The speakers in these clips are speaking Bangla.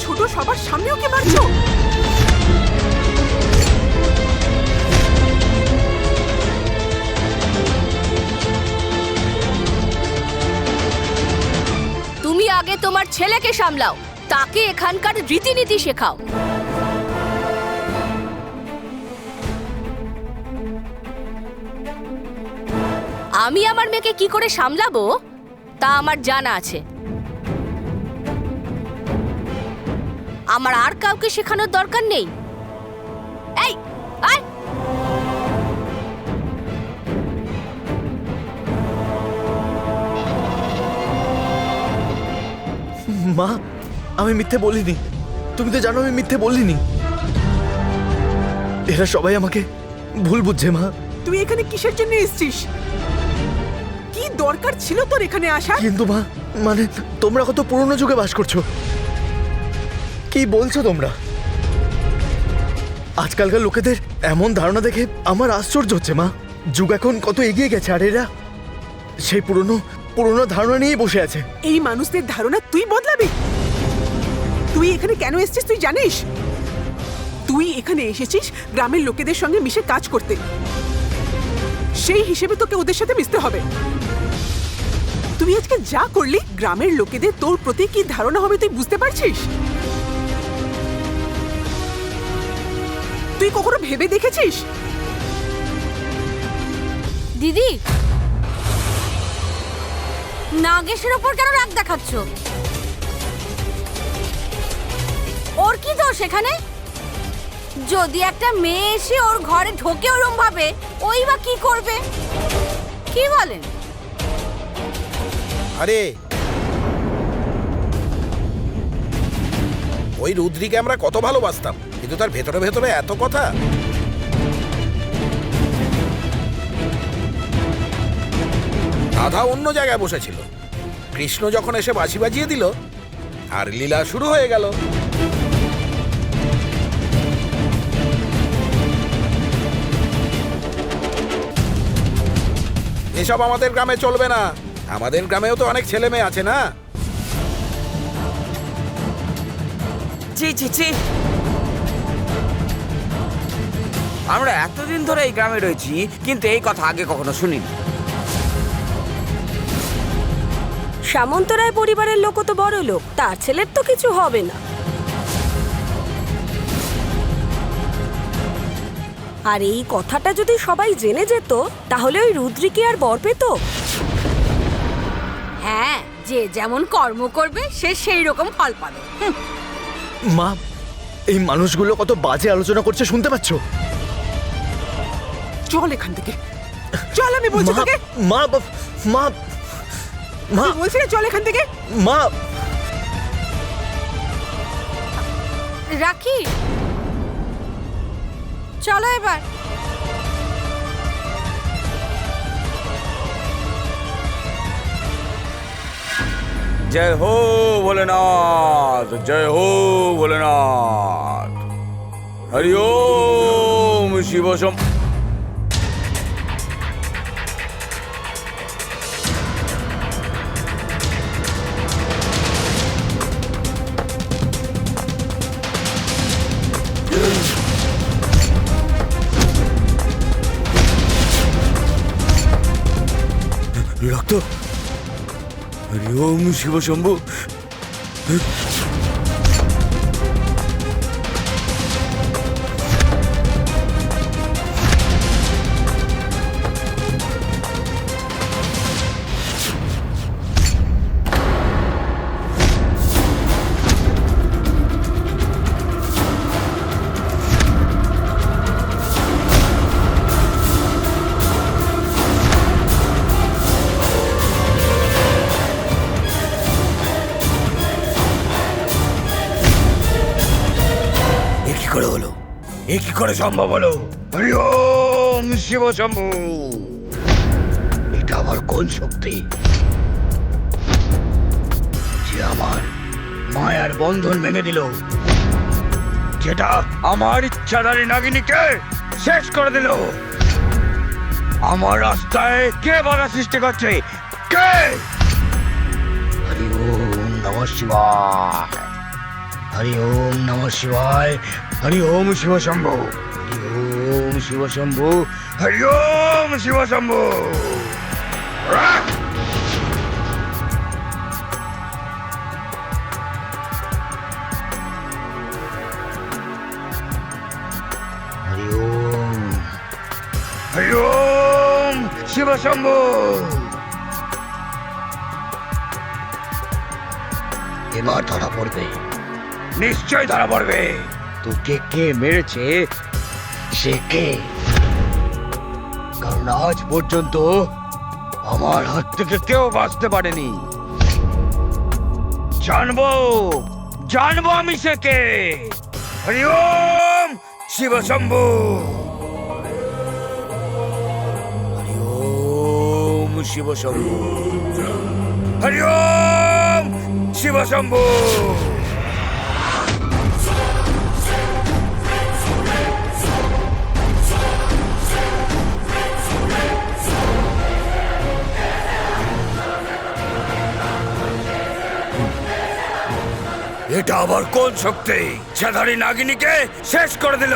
ছোট সবার সামনেও কি মারছো? তুমি আগে তোমার ছেলেকে সামলাও, তাকে এখানকার রীতিনীতি শেখাও। আমি আমার মেয়েকে কি করে সামলাবো তা আমার জানা আছে। আমার আর কাউকে শেখানোর দরকার নেই। এই আয়। মা, আমি মিথ্যে বলিনি। তুমি তো জানো আমি মিথ্যে বলিনি। এরা সবাই আমাকে ভুল বুঝছে মা। তুই এখানে কিসের জন্য এসেছিস? কি দরকার ছিল তোর এখানে আসা? কিন্তু মা, মানে তোমরা কত পুরনো যুগে বাস করছো। কি বলছো তোমরা? আজকালকার লোকেদের এমন ধারণা দেখে আমার আশ্চর্য হচ্ছে মা। যুগ এখন কত এগিয়ে গেছে, আর এরা সেই পুরনো ধারণা নিয়েই বসে আছে। এই মানুষদের ধারণা তুই বদলাবি? তুই এখানে কেন এসেছিস তুই জানিস? তুই এখানে এসেছিস গ্রামের লোকেদের সঙ্গে মিশে কাজ করতে। সেই হিসেবে তোকে ওদের সাথে মিশতে হবে। তুই আজকে যা করলি, গ্রামের লোকেদের তোর প্রতি কি ধারণা হবে তুই বুঝতে পারছিস? তুই কখনো ভেবে দেখেছিস? দিদি, নাগেশের ওপর কেন রাগ দেখাচ্ছ? ওর কি দোষ এখানে? যদি একটা মেয়ে এসে ওর ঘরে ঢোকে ওরম ভাবে, ওই বা কি করবে? কি বলেন? আরে ওই রুদ্রিকে আমরা কত ভালোবাসতাম, কিন্তু তার ভেতরে ভেতরে এত কথা। রাধা অন্য জায়গায় বসেছিল, কৃষ্ণ যখন এসে বাঁশি বাজিয়ে দিল আর লীলা শুরু হয়ে গেল। এসব আমাদের গ্রামে চলবে না। আমাদের গ্রামেও তো অনেক ছেলে মেয়ে আছে না? ছি ছি ছি, আমরা এতদিন ধরে এই গ্রামে রয়েছি, কিন্তু এই কথা আগে কখনো শুনিনি। সামন্তরায় পরিবারের লোক তো বড় লোক, তার ছেলের তো কিছু হবে না। আর এই কথাটা যদি সবাই জেনে যেত, তাহলে ওই রুদ্রি কি আর বর পেত? হ্যাঁ, যে যেমন কর্ম করবে সে সেই রকম ফল পাবে। মা, এই মানুষগুলো কত বাজে আলোচনা করছে শুনতে পাচ্ছ? চল এখান থেকে, চল। আমি বলছি তোকে, মা মা মা আমি বলছি না, চল এখান থেকে। মা, রাখি, চলো এবার। জয় হো ভোলেনাথ, জয় হো ভোলেনাথ। হরি ওম শিব শম। রক্ত। হরি ওম শিব শম্ভু। এ কি করে সম্ভব হলো? হরি ওম শিব শম্ভু। এটা আবার কোন শক্তি যে আমার মায়ার বন্ধন ভেঙে দিল, যেটা আমার ইচ্ছাধারী নাগিনীকে শেষ করে দিল? আমার রাস্তায় কে বাধা সৃষ্টি করছে? কে? হরি ওম নমঃ শিবায়। হরি ওম নমঃ শিবায়, হরি ওম শিব শম্ভু, হরি ওম শিব শম্ভু, হরি ওম শিব শম্ভু। হরি ওম, হরি ওম শিব শম্ভু। এবার ধরা পড়বে, নিশ্চয় ধরা পড়বে। তোকে কে মেরেছে সে কে, কারণ আজ পর্যন্ত আমার হাত থেকে কেউ বাঁচতে পারেনি। জানবো জানবো আমি সে কে। হরি ওম শিব শম্ভু, হরি ওম শিব শম্ভু, হরি ওম শিব শম্ভু। এটা আবার কোন শক্তি ইচ্ছাধারী নাগিনীকে শেষ করে দিল?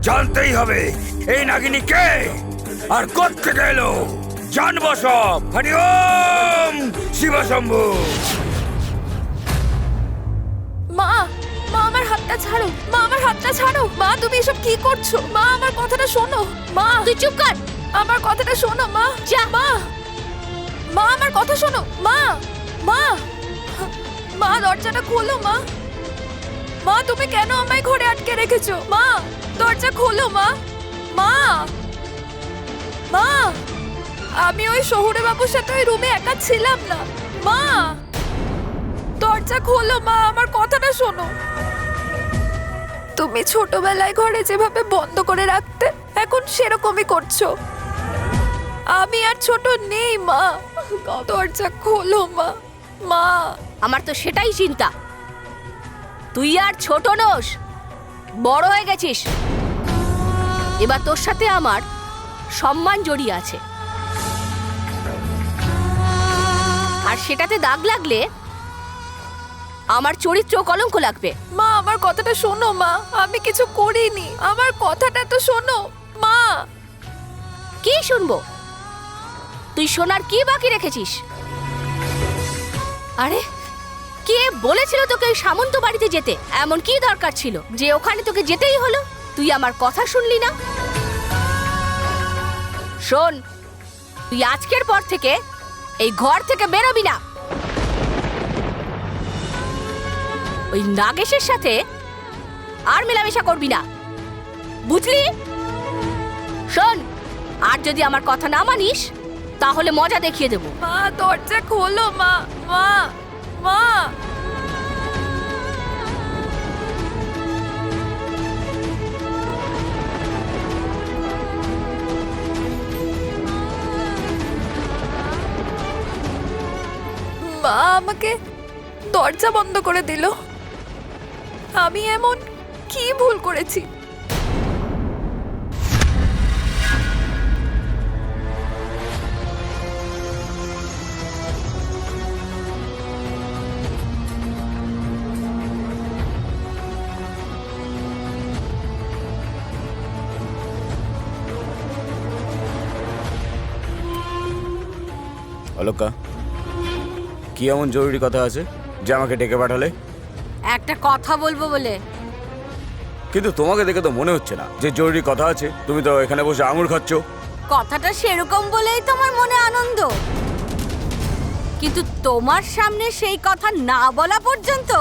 জানতেই হবে এই নাগিনী কে আর কোত্থেকে এলো। জানবো সব। হরি ওম শিব শম্ভু। মা, মা আমার হাতটা ছাড়ো, মা আমার হাতটা ছাড়ো। মা তুমি এসব কি করছো? মা আমার কথাটা শোনো। মা তুই চুপ কর। আমার কথাটা শোনো মা। যা মা, মা আমার কথা শোনো। মা, মা, মা দরজাটা খোলো মা। মা তুমি কেন আমায় ঘরে আটকে রেখেছো? মা দরজা খোলো মা। মা, মা আমি ওই শহুরে বাবুর সাথে ওই রুমে একা ছিলাম না। মা দরজা খোলো মা, আমার কথাটা শোনো। তুমি ছোটবেলায় ঘরে যেভাবে বন্ধ করে রাখতে এখন সেরকমই করছো। আমি আর ছোট নেই মা, দরজা খোলো মা। মা আমার তো সেটাই চিন্তা। তুই আর ছোট নোস, বড় হয়ে গেছিস। এবার তোর সাথে আমার সম্মান জড়িয়ে আছে, আর সেটাতে দাগ লাগলে আমার চরিত্র কলঙ্ক লাগবে। মা আমার কথাটা শোনো মা, আমি কিছু করিনি, আমার কথাটা তো শোনো মা। কি শুনবো? তুই শোনার কি বাকি রেখেছিস? আরে কে বলেছিল তোকে ওই সামন্ত বাড়িতে যেতে? এমন কি দরকার ছিল যে ওখানে তোকে যেতেই হলো? তুই আমার কথা শুনলি না? শোন, তুই আজকের পর থেকে এই ঘর থেকে বেরোবি না। ওই নাগেশের সাথে আর মেলামেশা করবি না, বুঝলি? শোন, আর যদি আমার কথা না মানিস তাহলে মজা দেখিয়ে দেবো। মা দরজা খোলো মা। মা, মা মা আমাকে দরজা বন্ধ করে দিল। আমি এমন কি ভুল করেছি? অলকা, কি এমন জরুরি কথা আছে যে আমাকে ডেকে পাঠালে? একটা কথা বলবো বলে। কিন্তু তোমাকে দেখে তো মনে হচ্ছে না যে জরুরি কথা আছে। তুমি তো এখানে বসে আঙুর খাচ্ছ। কথাটা সেরকম বলেই তোমার মনে আনন্দ, কিন্তু তোমার সামনে সেই কথা না বলা পর্যন্ত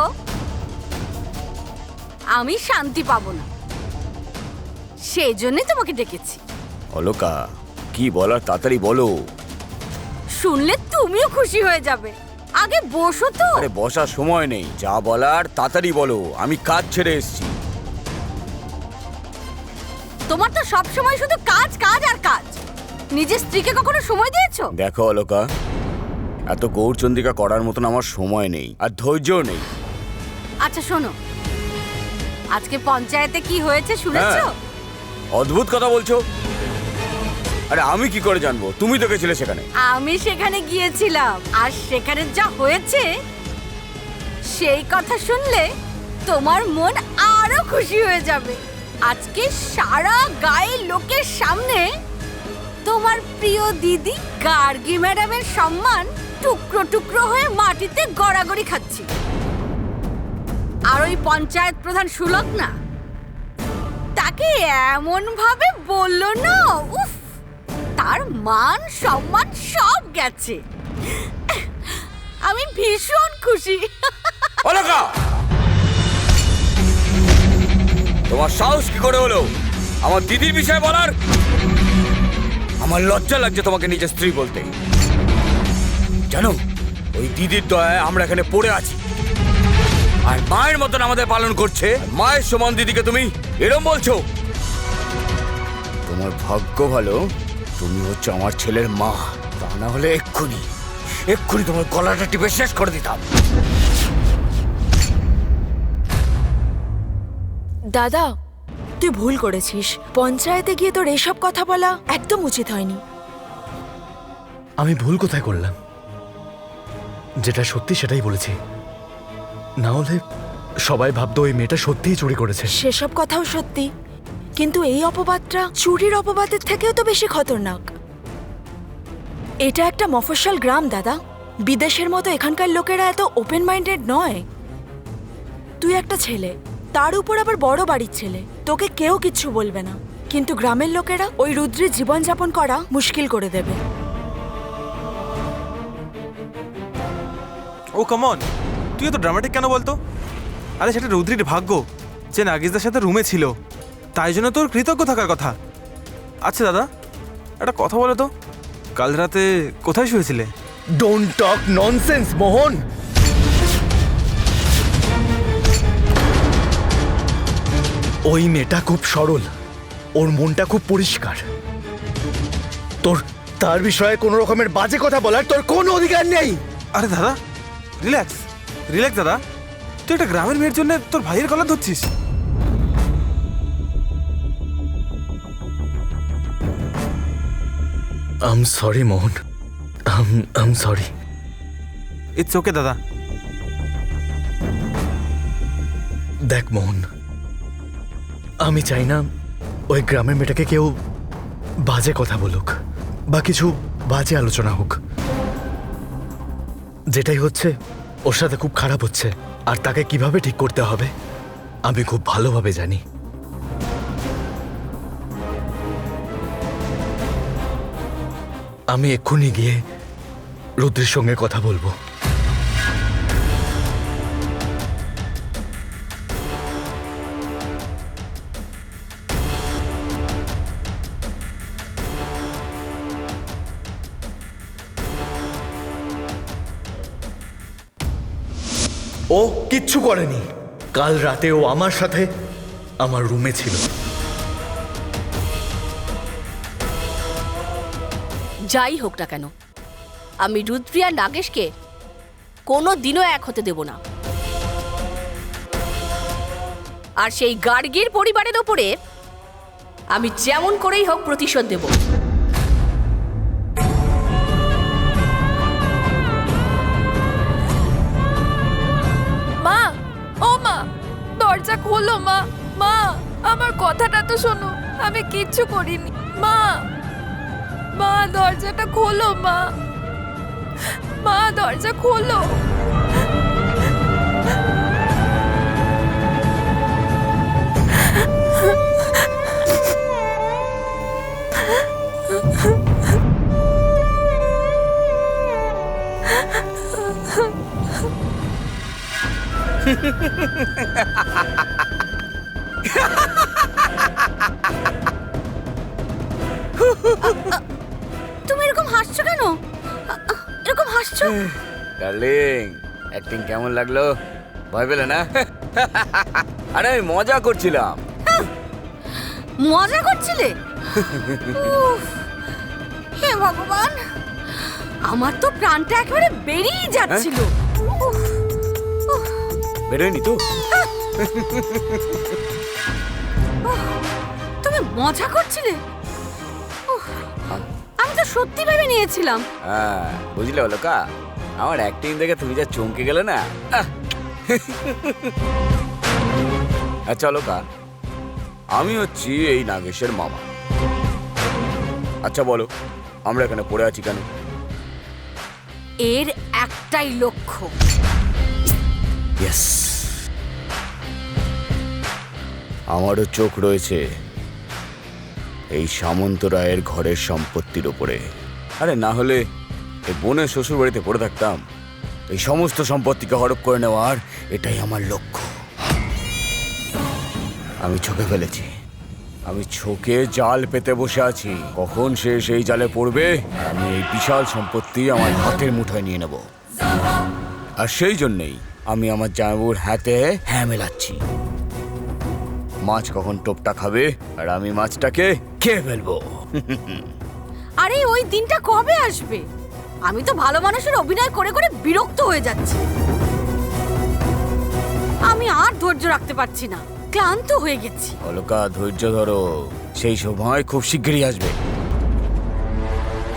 আমি শান্তি পাবো না। সেই জন্যই তোমাকে ডেকেছি। অলকা, কি বলার তাড়াতাড়ি বলো। শুনলে তুমিও খুশি হয়ে যাবে। আগে বসো তো। আরে বসার সময় নেই, যা বলার তাড়াতাড়ি বলো, আমি কাজ ছেড়ে এসেছি। তোমার তো সব সময় শুধু কাজ কাজ আর কাজ। নিজের স্ত্রীকে কখনো সময় দিয়েছো? দেখো অলকা, এত গৌরচন্দ্রিকা করার মতন আমার সময় নেই আর ধৈর্যও নেই। আচ্ছা শোনো, আজকে পঞ্চায়েতে কি হয়েছে শুনেছো? হ্যাঁ। অদ্ভুত কথা বলছো। আরে আমি কি করে জানবো? তুমি তো গেছিলে সেখানে। আমি সেখানে গিয়েছিলাম, আর সেখানে যা হয়েছে সেই কথা শুনলে তোমার মন আরো খুশি হয়ে যাবে। আজকে সারা গায়ের লোকের সামনে তোমার প্রিয় দিদি গার্গী ম্যাডামের সম্মান টুকরো টুকরো হয়ে মাটিতে গড়াগড়ি খাচ্ছি। আর ওই পঞ্চায়েত প্রধান সুলক না, তাকে এমন ভাবে বললো না, উফ, তার মান সম্মান সব গেছে। আমি ভীষণ খুশি। অলকা, তোমার সাহস কি করে হলো আমার দিদির বিষয়ে বলার? আমার লজ্জা লাগছে তোমাকে নিজের স্ত্রী বলতে। জানো, ওই দিদির দয়ায় আমরা এখানে পড়ে আছি, আর মায়ের মতন আমাদের পালন করছে। মায়ের সমান দিদিকে তুমি এরম বলছো? তোমার ভাগ্য ভালো তুমি হচ্ছে আমার ছেলের মা, তা না হলে এক্ষুনি তোমার গলাটা টিপে শেষ করে দিতাম। দাদা, তুই ভুল করেছিস। পঞ্চায়েতে গিয়ে তোর এসব কথা বলা একদম উচিত হয়নি। আমি ভুল কোথায় করলাম? যেটা সত্যি সেটাই বলেছি, না হলে সবাই ভাবতো ওই মেয়েটা সত্যিই চুরি করেছে। সেসব কথাও সত্যি, কিন্তু এই অপবাদটা চুরির অপবাদের থেকেও তো বেশি খতরনাক। এটা একটা মফস্বল গ্রাম দাদা, বিদেশের মতো এখানকার লোকেরা এত ওপেন মাইন্ডেড নয়। তুই একটা ছেলে, তার উপর আবার বড় বাড়ির ছেলে, তোকে কেউ কিচ্ছু বলবে না, কিন্তু গ্রামের লোকেরা ওই রুদ্রের জীবনযাপন করা মুশকিল করে দেবে। ও কমন, তুই তো ড্রামাটিক কেন বলতো? আরে সেটা রুদ্রির ভাগ্য যে নাগিসদার সাথে রুমে ছিল, তাই জন্য তোর কৃতজ্ঞ থাকার কথা। আচ্ছা দাদা, একটা কথা বলো তো, কাল রাতে কোথায় শুয়েছিলে? ডোন্ট টক ননসেন্স মোহন। ওই মেয়েটা খুব সরল, ওর মনটা খুব পরিষ্কার। তার বিষয়ে কোনো রকমের বাজে কথা বলার তোর কোনো অধিকার নেই। আরে দাদা, রিল্যাক্স রিল্যাক্স দাদা, তুই একটা গ্রামের মেয়ের জন্য তোর ভাইয়ের গলা ধরছিস। Am sorry Mohan, am sorry. It's okay দাদা। দেখ মোহন, আমি চাই না ওই গ্রামের মেয়েটাকে কেউ বাজে কথা বলুক বা কিছু বাজে আলোচনা হোক। যেটাই হচ্ছে ওর সাথে খুব খারাপ হচ্ছে, আর তাকে কিভাবে ঠিক করতে হবে আমি খুব ভালোভাবে জানি। আমি এক্ষুনি গিয়ে রুদ্রের সঙ্গে কথা বলবো। ও কিচ্ছু করেনি, কাল রাতে ও আমার সাথে আমার রুমে ছিল। যাই হোক না কেন, আমি রুদ্রি আর নাগেশকে কোনো দিনও এক হতে দেব না। আর সেই গার্গীর পরিবারের ওপরে আমি যেমন করেই হোক প্রতিশোধ দেব। মা, ও মা, দরজা খোলো মা। মা, আমার কথাটা তো শোনো, আমি কিচ্ছু করিনি। মা, মা দরজাটা খোলো মা। মা দরজা খোলো। তুমি এরকম হাসছো কেন? এরকম হাসছো? ডার্লিং, অ্যাক্টিং কেমন লাগলো? ভয় পেলে না? আরে আমি মজা করছিলাম। মজা করছিলে? উফ, হে ভগবান, আমার তো প্রাণটা একেবারে বেরিয়ে যাচ্ছিল। উফ, উফ। বেরোয়নি তো? তুমি মজা করছিলে? উফ, আমি তো সত্যি ভেবে নিয়েছিলাম। হ্যাঁ, বুঝলে অলকা, আমার অ্যাক্টিং দেখে তুমি যা চমকে গেলে না, আচ্ছা লোকা, আমি হচ্ছি এই নাগেশের মামা। আচ্ছা বলো, আমরা এখানে পড়ে আছি কেন? এর একটাই লক্ষ্য, ইয়েস, আমারও চোখ রয়েছে এই সামন্ত রায়ের ঘরের সম্পত্তির ওপরে। আরে না হলে এই বোনের শ্বশুর বাড়িতে পড়ে থাকতাম। এই সমস্ত সম্পত্তিকে হড়প করে নেওয়ার এটাই আমার লক্ষ্য। আমি ছকে ফেলেছি, আমি ছোকে জাল পেতে বসে আছি। কখন সে সেই জালে পড়বে আর আমি এই বিশাল সম্পত্তি আমার হাতের মুঠোয় নিয়ে নেব। আর সেই জন্যেই আমি আমার জামাইবাবুর হাতে হ্যাঁ মেলাচ্ছি। মাছ কখন টোপটা খাবে আর আমি মাছটাকে খেয়ে ফেলবো। আরে ওই দিনটা কবে আসবে? আমি তো ভালো মানুষের অভিনয় করে করে বিরক্ত হয়ে যাচ্ছি। আমি আর ধৈর্য রাখতে পারছি না, ক্লান্ত হয়ে গেছি। অলকা, ধৈর্য ধরো, সেই সময় খুব শিগগিরই আসবে।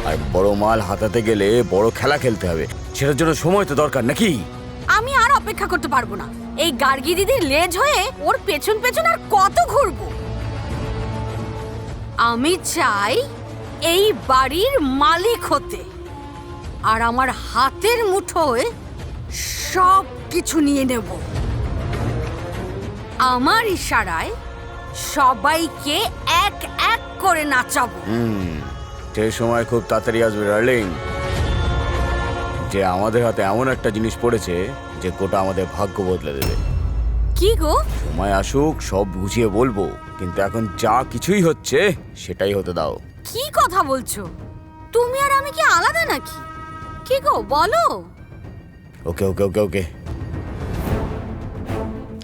আর বড় মাল হাতাতে গেলে বড় খেলা খেলতে হবে, সেটার জন্য সময় তো দরকার নাকি? আমি আর অপেক্ষা করতে পারবো না। এই গার্গী দিদির লেজ হয়ে ওর পেছন পেছন আর কত ঘুরবো? আমি চাই এই বাড়ির মালিক হতে, আর আমার হাতের মুঠোয় সব কিছু নিয়ে নেব। আমার ইশারায় সবাইকে এক এক করে নাচাবো। সেই সময় খুব তাড়াতাড়ি আসবে ডার্লিং, যে আমাদের হাতে এমন একটা জিনিস পড়েছে যে গোটা আমাদের ভাগ্য বদলে দেবে। কি গো? সময় আসুক, সব বুঝিয়ে বলবো, কিন্তু এখন যা কিছুই হচ্ছে সেটাই হতে দাও। কি কথা বলছো? তুমি আর আমি কি আলাদা নাকি? কি গো বলো। ওকে ওকে ওকে ওকে,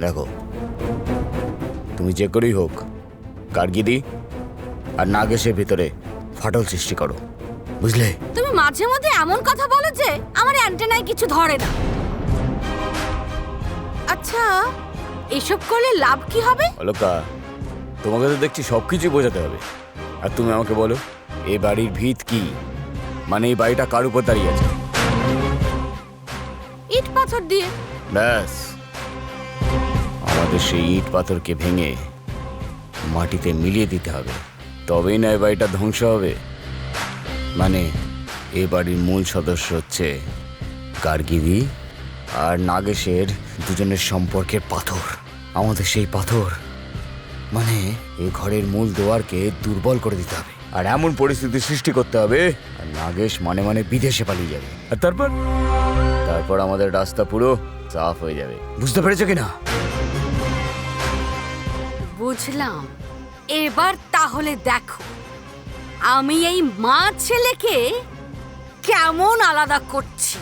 দেখো, তুমি যে করেই হোক গার্গীদি আর নাগেশের ভিতরে ফাটল সৃষ্টি করো, বুঝলে? তুমি মাঝে মধ্যে এমন কথা বলো যে আমার অ্যান্টেনায় কিছু ধরে না। আচ্ছা, এসব করলে লাভ কি হবে? অলকা, তোমাকে তো দেখছি সবকিছু বোঝাতে হবে। আর তুমি আমাকে বলো, এই বাড়ির ভিত কি? মানে এই বাড়িটা কার উপর দাঁড়িয়ে আছে? ইট পাথর দিয়ে। ব্যাস, আমাদের সেই ইট পাথরকে ভেঙে মাটিতে মিলিয়ে দিতে হবে, তবেই না এই বাড়িটা ধ্বংস হবে। মানে এই বাড়ির মূল সদস্য হচ্ছে গার্গীদি আর নাগেশের দুজনের সম্পর্কের পাথর। আমাদের সেই পাথর মানে এই ঘরের মূল দুয়ারকে দুর্বল করে দিতে হবে, আর এমন পরিস্থিতি সৃষ্টি করতে হবে আর নাগেশ মানে মানে বিদেশে পালিয়ে যাবে। আর তারপর আমাদের রাস্তা পুরো সাফ হয়ে যাবে। বুঝতে পেরেছো কিনা? বুঝলাম। এবার তাহলে দেখো আমি এই মা ছেলেকে কেমন আলাদা করছি।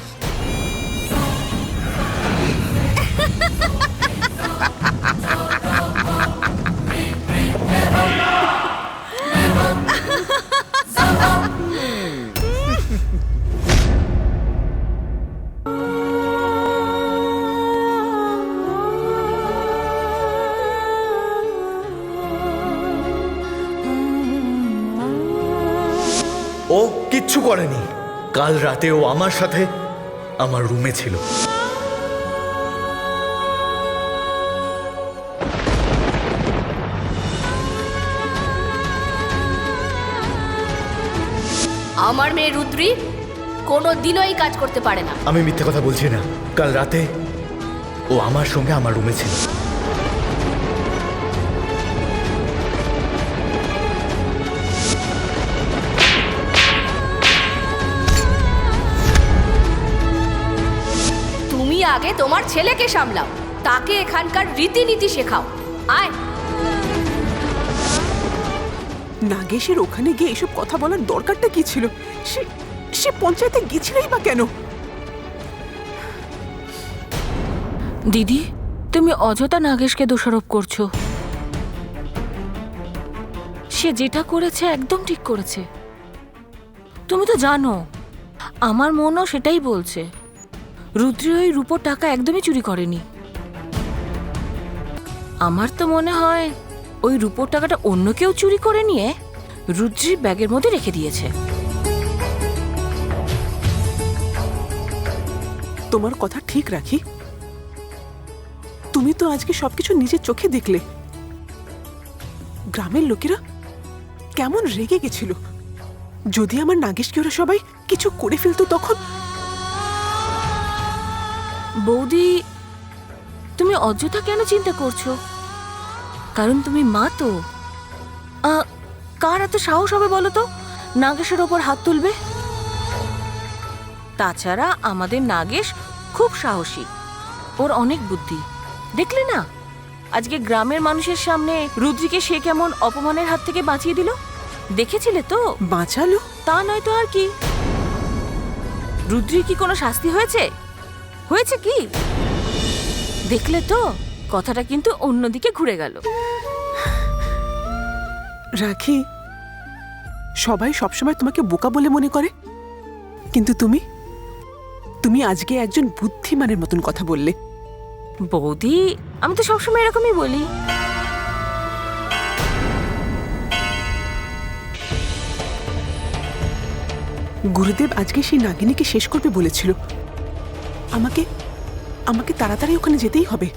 ও কিচ্ছু করেনি। কাল রাতে ও আমার সাথে আমার রুমে ছিল। আমার মেয়ে রুদ্রি কোনো দিনও এই কাজ করতে পারে না। আমি মিথ্যে কথা বলছি না। কাল রাতে ও আমার সঙ্গে আমার রুমে ছিল। তুমি আগে তোমার ছেলেকে সামলাও, তাকে এখানকার রীতিনীতি শেখাও। আয়। নাগেশের ওখানে গিয়ে এসব কথা বলার দরকারটা কি ছিল? সে সে পঞ্চায়েতে গেছিলই বা কেন? দিদি, তুমি অযথা নাগেশকে দোষারোপ করছো। সে যেটা করেছে একদম ঠিক করেছে। তুমি তো জানো, আমার মনও সেটাই বলছে। রুদ্রি ওই রূপোর টাকা একদমই চুরি করেনি। আমার তো মনে হয় ওই রূপোর টাকাটা অন্য কেউ চুরি করে নিয়ে রুদ্রির ব্যাগের মধ্যে রেখে দিয়েছে। তোমার কথা ঠিক রাখি, তুমি তো আজকে সবকিছু নিজের চোখে দেখলে। গ্রামের লোকেরা কেমন রেগে গেছিল। যদি আমার নাগেশকে ওরা সবাই কিছু করে ফেলতো তখন। বৌদি, তুমি অযথা কেন চিন্তা করছো? কারণ তুমি মা তো। কার এত সাহস হবে বলো তো নাগেশের ওপর হাত তুলবে? তাছাড়া আমাদের নাগেশ খুব সাহসী, ওর অনেক বুদ্ধি। দেখলে না আজকে গ্রামের মানুষের সামনে রুদ্রিকে সে কেমন অপমানের হাত থেকে বাঁচিয়ে দিল? দেখেছিলে তো? বাঁচালো? তা নয় তো আর কি। রুদ্রির কি কোনো শাস্তি হয়েছে? হয়েছে কি? দেখলে তো, কথাটা কিন্তু অন্যদিকে ঘুরে গেল। রাখি, সবাই সবসময় তোমাকে বোকা বলে মনে করে, কিন্তু তুমি তুমি আজকে একজন বুদ্ধিমানের মতন কথা বললে। বৌদি, আমি তো সবসময় এরকমই বলি। গুরুদেব আজকে সেই নাগিনীকে শেষ করবে বলেছিল। আমাকে আমাকে তাড়াতাড়ি ওখানে যেতেই হবে।